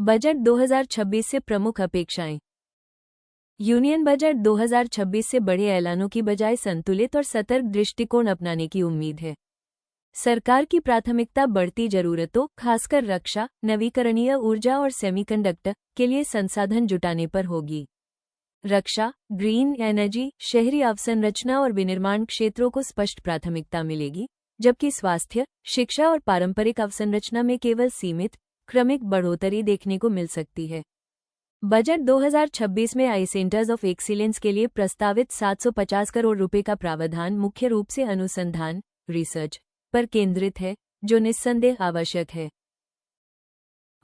Budget 2026 से प्रमुख अपेक्षाएं। यूनियन बजट 2026 से बड़े ऐलानों की बजाय संतुलित और सतर्क दृष्टिकोण अपनाने की उम्मीद है। सरकार की प्राथमिकता बढ़ती जरूरतों, खासकर रक्षा, नवीकरणीय ऊर्जा और सेमीकंडक्टर के लिए संसाधन जुटाने पर होगी। रक्षा, ग्रीन एनर्जी, शहरी अवसंरचना और विनिर्माण क्षेत्रों को स्पष्ट प्राथमिकता मिलेगी, जबकि स्वास्थ्य, शिक्षा और पारंपरिक अवसंरचना में केवल सीमित, क्रमिक बढ़ोतरी देखने को मिल सकती है। बजट 2026 में आई सेंटर्स ऑफ एक्सीलेंस के लिए प्रस्तावित 750 करोड़ रुपए का प्रावधान मुख्य रूप से अनुसंधान, रिसर्च पर केंद्रित है, जो निस्संदेह आवश्यक है।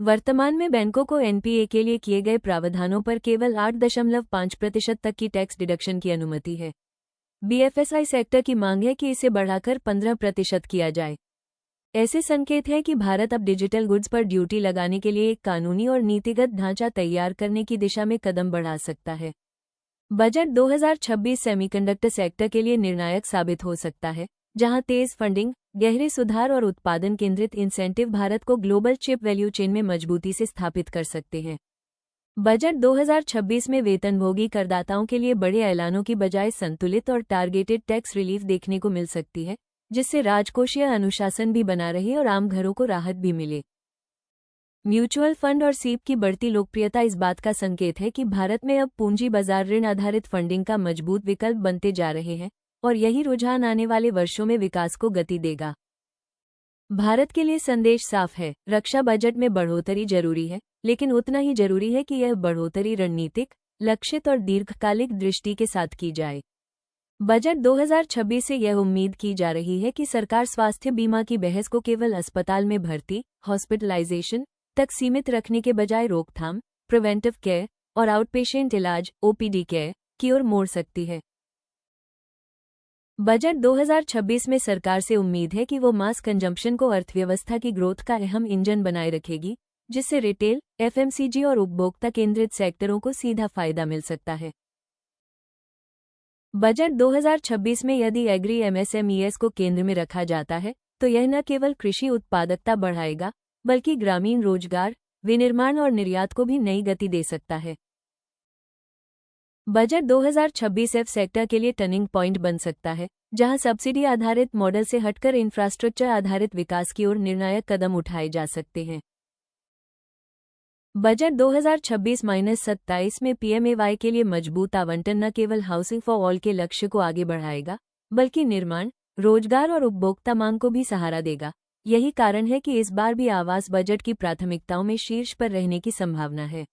वर्तमान में बैंकों को एनपीए के लिए किए गए प्रावधानों पर केवल 8.5% तक की टैक्स डिडक्शन की अनुमति है। बीएफएसआई सेक्टर की मांग है कि इसे बढ़ाकर 15% किया जाए। ऐसे संकेत हैं कि भारत अब डिजिटल गुड्स पर ड्यूटी लगाने के लिए एक कानूनी और नीतिगत ढांचा तैयार करने की दिशा में कदम बढ़ा सकता है। बजट 2026 सेमीकंडक्टर सेक्टर के लिए निर्णायक साबित हो सकता है, जहां तेज फंडिंग, गहरे सुधार और उत्पादन केंद्रित इंसेंटिव भारत को ग्लोबल चिप वैल्यू चेन में मजबूती से स्थापित कर सकते हैं। बजट 2026 में वेतनभोगी करदाताओं के लिए बड़े ऐलानों की बजाय संतुलित और टारगेटेड टैक्स रिलीफ देखने को मिल सकती है, जिससे राजकोषीय अनुशासन भी बना रहे और आम घरों को राहत भी मिले। म्यूचुअल फंड और सीप की बढ़ती लोकप्रियता इस बात का संकेत है कि भारत में अब पूंजी बाजार ऋण आधारित फंडिंग का मजबूत विकल्प बनते जा रहे हैं, और यही रुझान आने वाले वर्षों में विकास को गति देगा। भारत के लिए संदेश साफ है, रक्षा बजट में बढ़ोतरी जरूरी है, लेकिन उतना ही जरूरी है कि यह बढ़ोतरी रणनीतिक, लक्षित और दीर्घकालिक दृष्टि के साथ की जाए। बजट 2026 से यह उम्मीद की जा रही है कि सरकार स्वास्थ्य बीमा की बहस को केवल अस्पताल में भर्ती, हॉस्पिटलाइजेशन तक सीमित रखने के बजाय रोकथाम, प्रिवेंटिव केयर और आउटपेशेंट इलाज, ओपीडी केयर की ओर मोड़ सकती है। बजट 2026 में सरकार से उम्मीद है कि वो मास कंजम्पशन को अर्थव्यवस्था की ग्रोथ का अहम इंजन बनाए रखेगी, जिससे रिटेल, एफएमसीजी और उपभोक्ता केंद्रित सेक्टरों को सीधा फायदा मिल सकता है। बजट 2026 में यदि एग्री एमएसएमईएस को केंद्र में रखा जाता है, तो यह न केवल कृषि उत्पादकता बढ़ाएगा, बल्कि ग्रामीण रोजगार, विनिर्माण और निर्यात को भी नई गति दे सकता है। बजट 2026 एफ सेक्टर के लिए टर्निंग पॉइंट बन सकता है, जहां सब्सिडी आधारित मॉडल से हटकर इंफ्रास्ट्रक्चर आधारित विकास की ओर निर्णायक कदम उठाए जा सकते हैं। बजट 2026-27 में पीएमएवाई के लिए मजबूत आवंटन न केवल हाउसिंग फॉर ऑल के लक्ष्य को आगे बढ़ाएगा, बल्कि निर्माण, रोजगार और उपभोक्ता मांग को भी सहारा देगा। यही कारण है कि इस बार भी आवास बजट की प्राथमिकताओं में शीर्ष पर रहने की संभावना है।